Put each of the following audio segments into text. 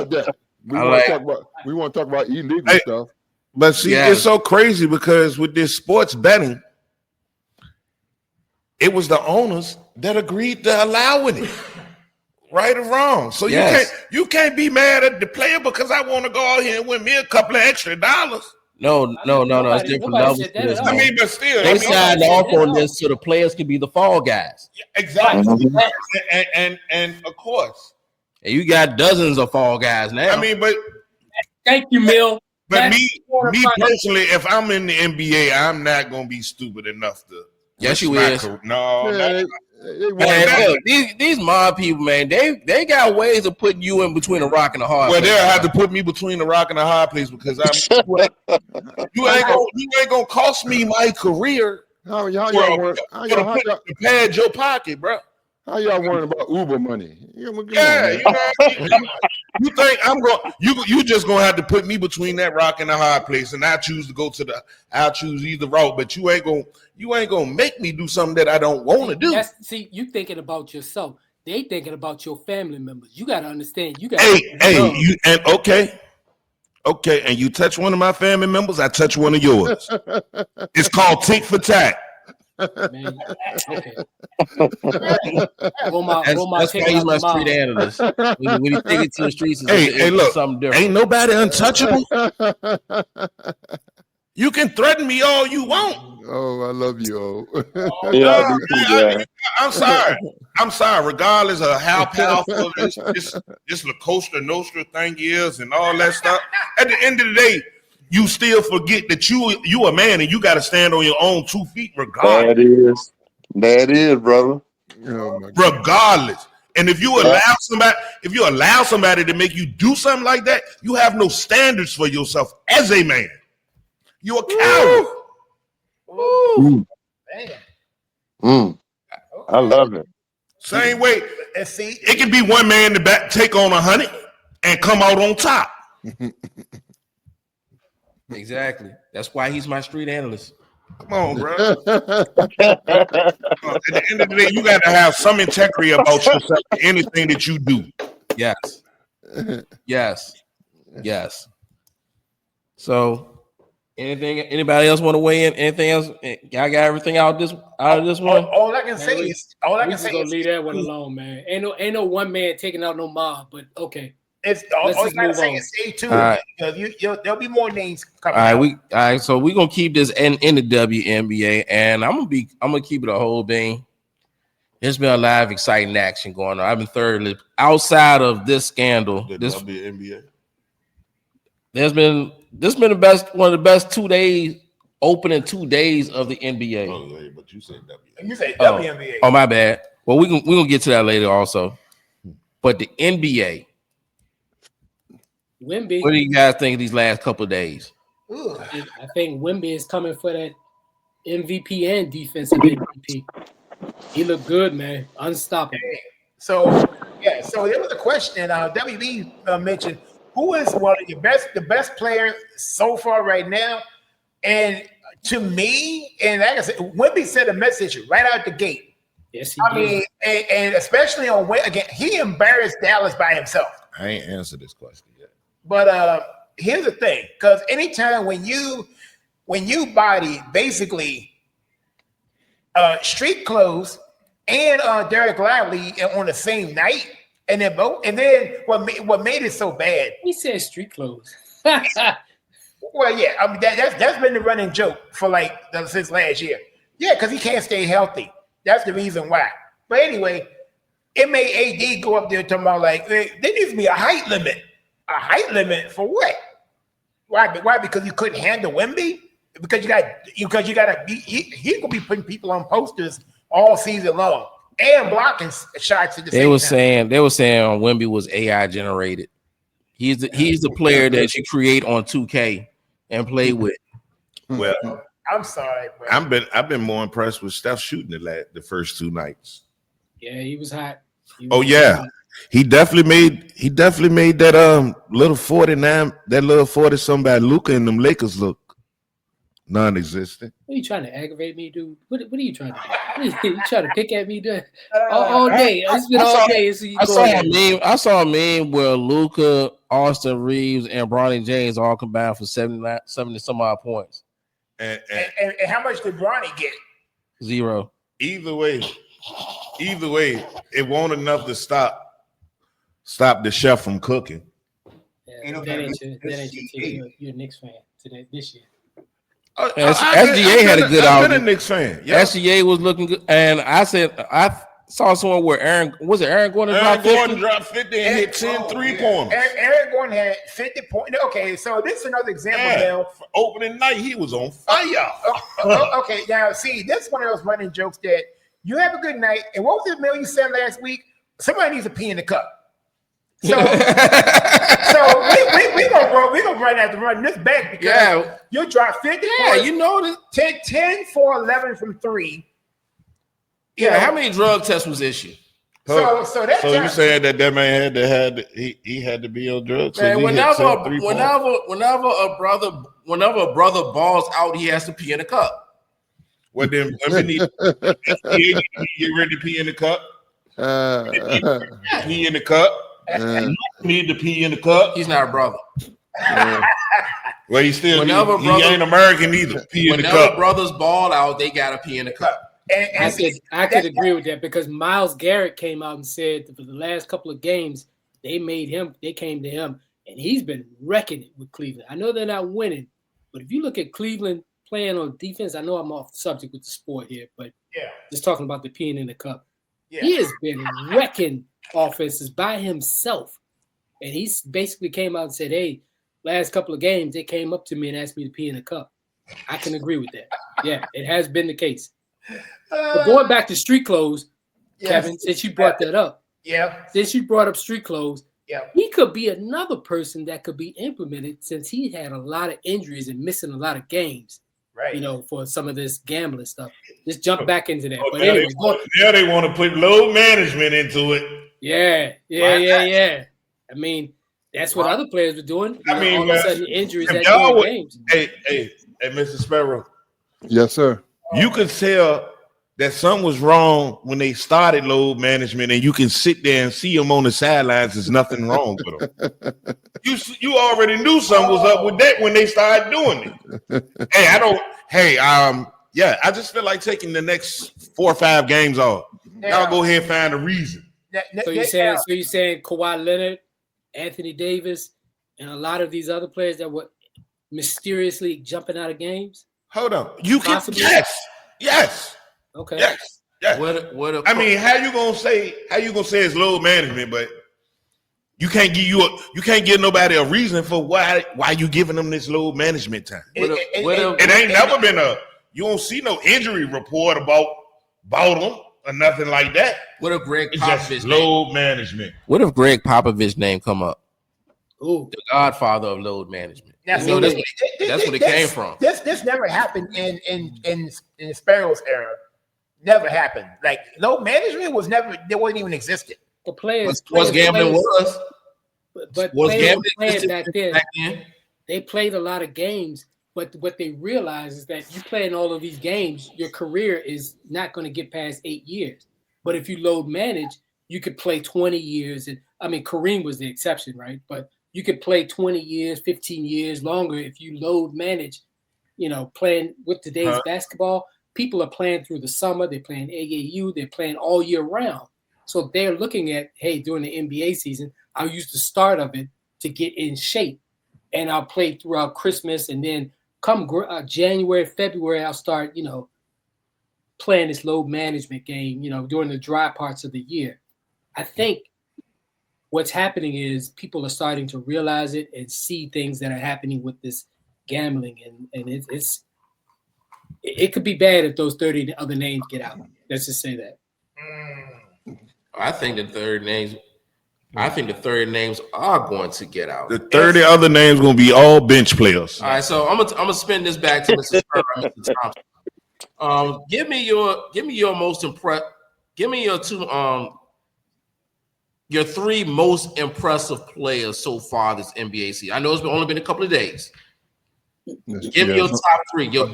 that. We want to talk about illegal stuff. But see, it's so crazy because with this sports betting, it was the owners that agreed to allowing it. Right or wrong. So you can't be mad at the player because I want to go out here and win me a couple of extra dollars. No. It's different levels. I mean, but still, they signed off on this so the players can be the fall guys. Yeah, exactly. And of course. And you got dozens of fall guys now. I mean, but thank you, Mill. But me personally, if I'm in the NBA, I'm not gonna be stupid enough to. Yes, you is. No. Man, look, these mob people, man, they got ways of putting you in between a rock and a hard place. Well, they'll have to put me between a rock and a hard place because you ain't gonna cost me my career. How y'all to pad your pocket, bro? How y'all worrying about Uber money? You think I'm going? You just gonna have to put me between that rock and the hard place, and I choose to go to I'll choose either route. But you ain't gonna make me do something that I don't want to do. See, you thinking about yourself. They thinking about your family members. You got to understand. You got. Okay, and you touch one of my family members, I touch one of yours. It's called tick for tack. Man, okay. That's why he's my street analyst. When you take it to the streets, look, something different. Ain't nobody untouchable. You can threaten me all you want. Oh, I love you. I'm sorry. Regardless of how powerful this La Costa Nostra thing is and all that stuff, at the end of the day, you still forget that you a man and you got to stand on your own 2 feet regardless. That is, brother. Regardless. And if you allow somebody to make you do something like that, you have no standards for yourself as a man. You're a coward. I love it. Same way. It can be one man to take on 100 and come out on top. Exactly. That's why he's my street analyst. Come on, bro. At the end of the day, you got to have some integrity about yourself in anything that you do. Yes. So, anybody else want to weigh in? Anything else? Y'all got everything out of this one? All I can say is leave that one alone, man. Ain't no one man taking out no mob, but okay. It's all you gotta say is stay tuned. Right. There'll be more names coming. All right, so we're gonna keep this in the WNBA, and I'm gonna keep it a whole thing. There's been a lot of exciting action going on. I've been thoroughly outside of this scandal. WNBA. This been one of the best 2 days, opening 2 days of the NBA. Oh, but you said WNBA. You say WNBA. Oh, my bad. Well, we're gonna get to that later also. But the NBA. Wemby. What do you guys think of these last couple of days? I think Wemby is coming for that MVP and defensive MVP. He looked good, man. Unstoppable. So there was a question. WB mentioned who is one of the best player so far right now, and to me, and like I said, Wemby sent a message right out the gate. Yes, I mean, and especially on again, he embarrassed Dallas by himself. I ain't answered this question yet. But here's the thing, because anytime when you body basically street clothes and Derek Lively on the same night, and then what made it so bad? He said street clothes. Well, yeah, I mean that's been the running joke for since last year. Yeah, because he can't stay healthy. That's the reason why. But anyway, it made AD go up there talking about there needs to be a height limit. A height limit for what? Why? Because you couldn't handle Wemby? Because you gotta be he could be putting people on posters all season long and blocking shots at the same time. They were saying Wemby was AI generated. He's the player that you create on 2K and play with. Well, I'm sorry, bro. I've been more impressed with Steph shooting the first 2 nights. Yeah, he was hot. Hot. He definitely made that little 49, that little 40-something by Luka and them Lakers look non-existent. What are you trying to aggravate me, dude? What are you trying to do? You trying to pick at me, dude? All day. It's been all day. I saw a meme where Luka Austin Reeves, and Bronny James all combined for 70 some odd points. And how much did Bronny get? 0. either way, it won't enough to stop the chef from cooking. Yeah, that ain't your team. You're a Knicks fan today this year. SGA had a good I've been a outing. Knicks fan. Yeah. SGA was looking good, and I saw somewhere where Aaron Gordon dropped 50 and hit 10 3-pointers. Aaron Gordon had 50 points. Okay, so this is another example now. For opening night, he was on fire. Okay, now see, this is one of those running jokes that you have a good night, and what was the mail you said last week? Somebody needs a pee in the cup. So, we're gonna run this back because you dropped 50 points. You know this. 10 for 11 from 3. How many drug tests was issued? So you saying that man he had to be on drugs? Man, whenever a brother balls out, he has to pee in a cup. Well, then women need to get ready to pee in the cup. Pee in the cup. Need to pee in the cup. He's not a brother. Well, he ain't American either. Pee in the cup. Whenever brothers ball out, they gotta pee in the cup. I could agree with that because Myles Garrett came out and said for the last couple of games they came to him, and he's been wrecking it with Cleveland. I know they're not winning, but if you look at Cleveland playing on defense, I know I'm off the subject with the sport here, but just talking about the peeing in the cup. Yeah. He has been wrecking offenses by himself. And he basically came out and said, hey, last couple of games, they came up to me and asked me to pee in a cup. I can agree with that. Yeah, it has been the case. But going back to street clothes, Kevin, since you brought that up. Yeah. Since you brought up street clothes, he could be another person that could be implemented since he had a lot of injuries and missing a lot of games. Right. For some of this gambling stuff. Just jump back into that. But anyway, now they want to put load management into it. Yeah. I mean, that's what other players were doing. All of a sudden, injuries at games. Hey, Mr. Sparrow. Yes, sir. You could tell that something was wrong when they started load management, and you can sit there and see them on the sidelines. There's nothing wrong with them. You already knew something was up with that when they started doing it. I just feel like taking the next 4 or 5 games off. Y'all go ahead and find a reason. So you're saying Kawhi Leonard, Anthony Davis, and a lot of these other players that were mysteriously jumping out of games? Hold on. You can yes. Okay. Yes. I mean, how you gonna say it's load management, but you can't give nobody a reason for why you giving them this load management time. It ain't never been you don't see no injury report about them or nothing like that. What if Greg Popovich load management? What if Greg Popovich's name come up? Ooh. The godfather of load management. That's what it came from. This never happened in Sparrow's era. Never happened. Like load management there wasn't even existed. The players was gambling was. But players back then, they played a lot of games. But what they realize is that you play in all of these games, your career is not going to get past 8 years. But if you load manage, you could play 20 years. And I mean, Kareem was the exception, right? But you could play 20 years, 15 years longer if you load manage, playing with today's basketball. People are playing through the summer. They're playing AAU. They're playing all year round. So they're looking at, hey, during the NBA season, I'll use the start of it to get in shape. And I'll play throughout Christmas. And then come January, February, I'll start, playing this load management game, during the dry parts of the year. I think what's happening is people are starting to realize it and see things that are happening with this gambling. And it could be bad if those 30 other names get out. Let's just say that. I think the 30 names are going to get out. The 30 other names going to be all bench players. All right, so I'm gonna spin this back to Mr. Thompson. Give me your most impressed. Give me your your 3 most impressive players so far this NBA season. I know it's only been a couple of days. Give me your top 3. Your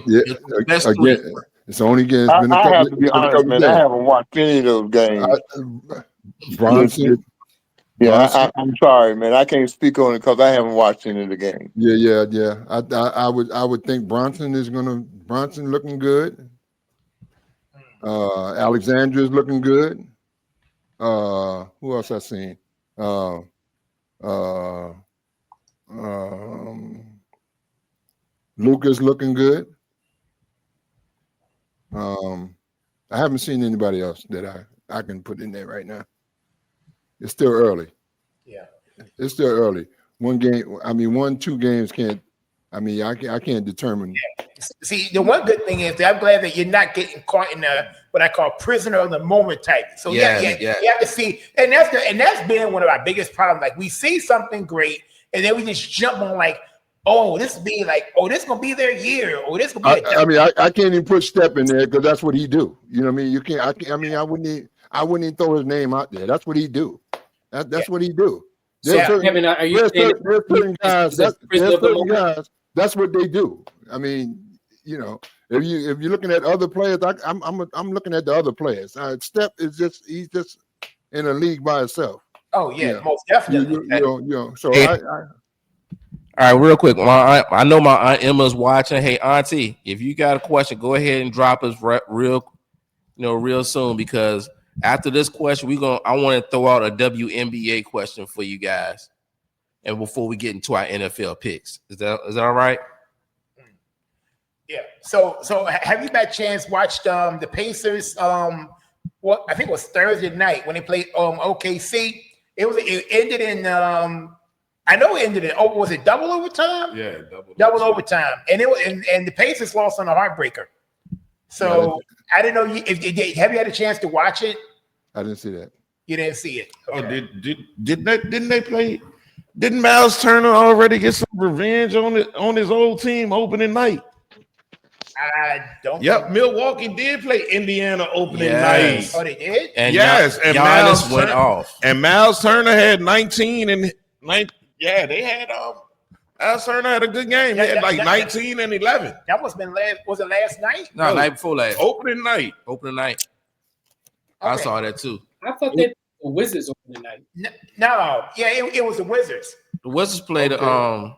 best 3. It's only again. I have to be honest, man. I haven't watched any of those games. Bronson. Yeah, I'm sorry, man. I can't speak on it because I haven't watched any of the game. Yeah. I would think Bronson looking good. Alexandra's looking good. Who else I seen? Lucas looking good. I haven't seen anybody else that I can put in there right now. It's still early. Yeah. It's still early. 2 games can't. I can't determine. Yeah. See, the one good thing is that I'm glad that you're not getting caught in what I call prisoner of the moment type. So you have to see, and that's been one of our biggest problems. Like we see something great, and then we just jump on like, oh, this is gonna be their year, or this gonna be. I can't even put Step in there because that's what he do. You know what I mean? You can't. I wouldn't even throw his name out there. That's what he do. That's what he do. There's certain guys. That's what they do. I mean, you know, if you're looking at other players, I'm looking at the other players. Step is he's just in a league by himself. Oh yeah, most definitely. So all right, real quick. I know my Aunt Emma's watching. Hey, Auntie, if you got a question, go ahead and drop us real soon, because after this question, I want to throw out a WNBA question for you guys, and before we get into our NFL picks, is that all right? Yeah. So have you by chance watched the Pacers? I think it was Thursday night when they played OKC. It ended in I know it ended in was it double overtime? Yeah, double overtime, and and the Pacers lost on a heartbreaker. So I didn't know have you had a chance to watch it? I didn't see that. You didn't see it. Okay. Didn't they play? Didn't Miles Turner already get some revenge on his old team opening night? I don't. Yep, Milwaukee did play Indiana opening night. Oh, they did. And yes, and Giannis went off. And Miles Turner had 19 and 9. Yeah, they had Miles Turner had a good game. He had 19 and 11. That must have been was it last night? No, night before last. Opening night. Okay. I saw that too. I thought they were Wizards opening night. No, yeah, it was the Wizards. The Wizards played No,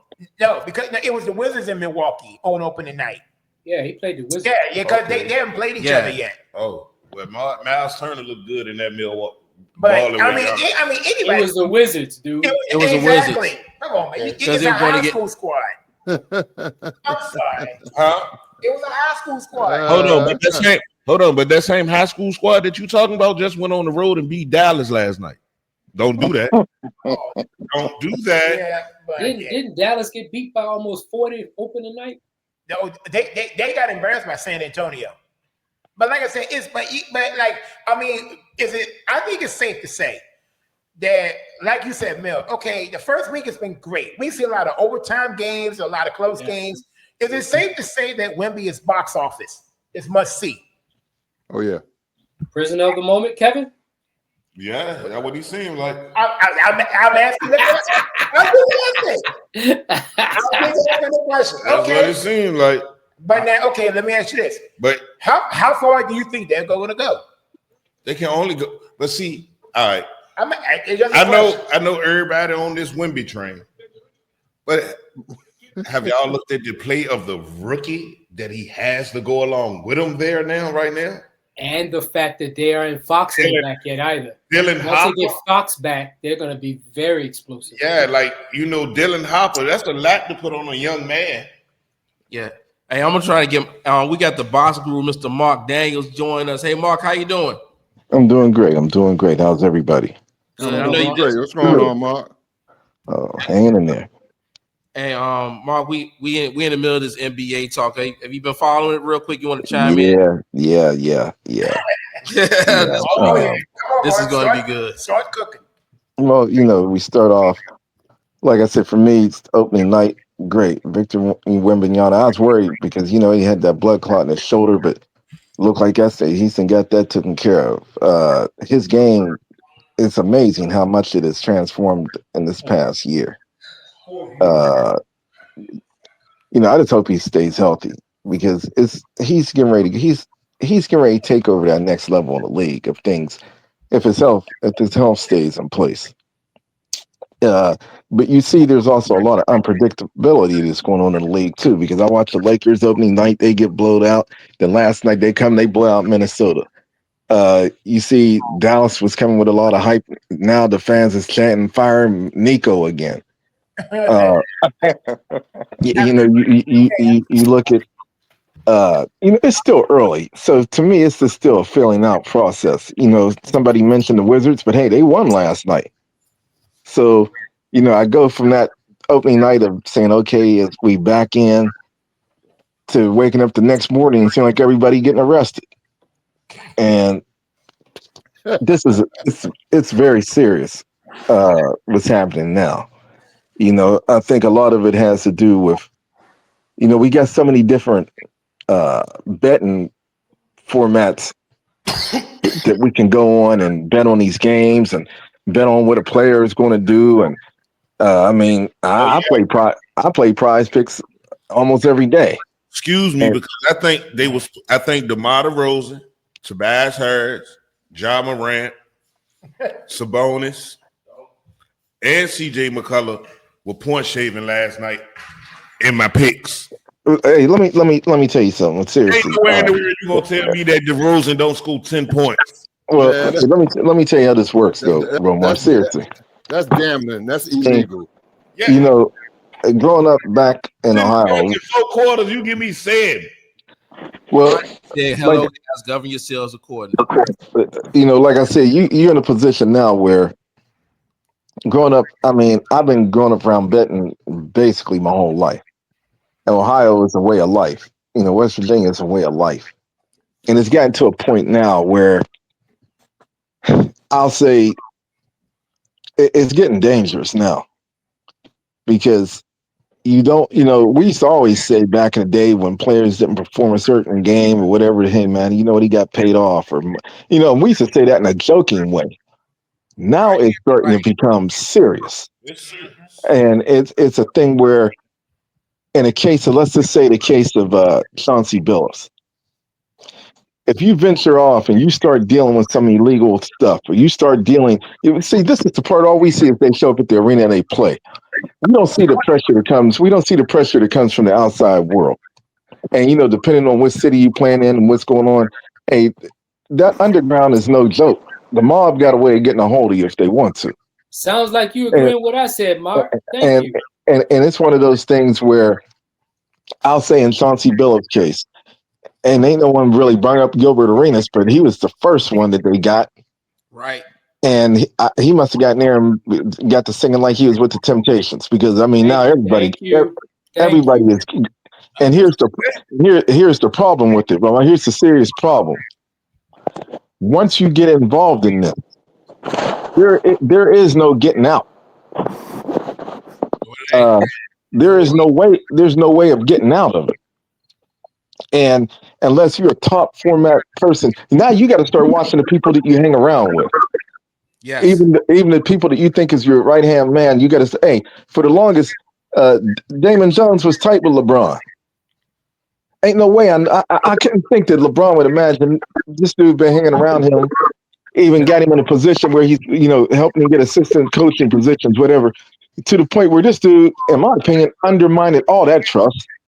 because it was the Wizards in Milwaukee on opening night. Yeah, he played the Wizards. Yeah, because they haven't played each other yet. Oh, well, Miles Turner looked good in that Milwaukee. But anyway, it was the Wizards, dude. It was the Wizards. Come on, man. It's a high school squad. I'm sorry. Huh? It was a high school squad. Hold on, but that same high school squad that you talking about just went on the road and beat Dallas last night. Don't do that. Don't do that. Yeah, but didn't Dallas get beat by almost 40 opening night? No, they got embarrassed by San Antonio. But like I said, I think it's safe to say that, like you said, Mil, okay, the first week has been great. We see a lot of overtime games, a lot of close games. Is it safe to say that Wemby is box office? It's must see. Oh yeah. Prisoner of the moment, Kevin? Yeah, that's what he seemed like. I'm asking the question. That's what it seemed like. But now, okay, let me ask you this. But how far do you think they're going to go? They can only go. But see, all right. I know everybody on this Wemby train. But have y'all looked at the play of the rookie that he has to go along with him right now? And the fact that they aren't Fox back yet either. Dylan Hopper. Once they get Fox back, they're going to be very explosive. Yeah, Dylan Hopper, that's a lot to put on a young man. Yeah. Hey, I'm going to try to get we got the boss guru, Mr. Mark Daniels, join us. Hey, Mark, how you doing? I'm doing great. How's everybody? What's going on, Mark? Oh, hanging in there. Hey, Mark, we in the middle of this NBA talk. Have you been following it real quick? You want to chime in? Yeah. This is going to be good. Start cooking. Well, we start off, like I said, for me, it's opening night, great. Victor Wembanyama. I was worried because, he had that blood clot in his shoulder, but looked like yesterday he's got that taken care of. His game, it's amazing how much it has transformed in this past year. I just hope he stays healthy because he's getting ready to take over that next level in the league of things if his health stays in place. But you see, there's also a lot of unpredictability that's going on in the league too. Because I watched the Lakers opening night; they get blown out. Then last night they blow out Minnesota. You see, Dallas was coming with a lot of hype. Now the fans is chanting, "Fire Nico again." You look at, it's still early. So to me, it's still a filling out process. Somebody mentioned the Wizards, but hey, they won last night. So, I go from that opening night of saying, okay, as we back in, to waking up the next morning and seeing like everybody getting arrested. And it's very serious, what's happening now. I think a lot of it has to do with, we got so many different betting formats that we can go on and bet on these games and bet on what a player is going to do. And I play Prize Picks almost every day. Excuse me, because I think DeMar DeRozan, Tobias Harris, Ja Morant, Sabonis, and CJ McCullough were point shaving last night in my picks. Hey, let me tell you something. Seriously, ain't nowhere in the world you gonna tell me that DeRozan don't score 10 points. Well, let me tell you how this works, though, Romar. Seriously, that's gambling. That's illegal. Growing up back in Ohio, in 4 quarters, you give me 7. Well, hello, guys, govern yourselves accordingly. Like I said, you're in a position now where growing up, I've been growing up around betting basically my whole life. And Ohio is a way of life. West Virginia is a way of life. And it's gotten to a point now where I'll say it's getting dangerous now. Because we used to always say back in the day when players didn't perform a certain game or whatever, hey man, he got paid off, or we used to say that in a joking way. Now it's starting to become serious. And it's a thing where, in a case of, let's just say the case of Chauncey Billups, if you venture off and you start dealing with some illegal stuff, or you start dealing, see, this is the part all we see if they show up at the arena and they play. We don't see the pressure that comes. We don't see the pressure that comes from the outside world. And depending on what city you playing in and what's going on, hey, that underground is no joke. The mob got a way of getting a hold of you if they want to. Sounds like you agree with what I said, Mark. Thank you. And it's one of those things where I'll say in Chauncey Billups' case, and ain't no one really brought up Gilbert Arenas, but he was the first one that they got. Right. And he must have gotten there and got to singing like he was with the Temptations, because now everybody is. And here's the problem with it, bro. Here's the serious problem. Once you get involved in this, there is no getting out. There's no way of getting out of it. And unless you're a top format person, now you got to start watching the people that you hang around with. Yes. Even the people that you think is your right hand man, you got to say, hey, for the longest, Damon Jones was tight with LeBron. Ain't no way. I couldn't think that LeBron would imagine this dude been hanging around him, even got him in a position where he's, helping him get assistant coaching positions, whatever, to the point where this dude, in my opinion, undermined all that trust.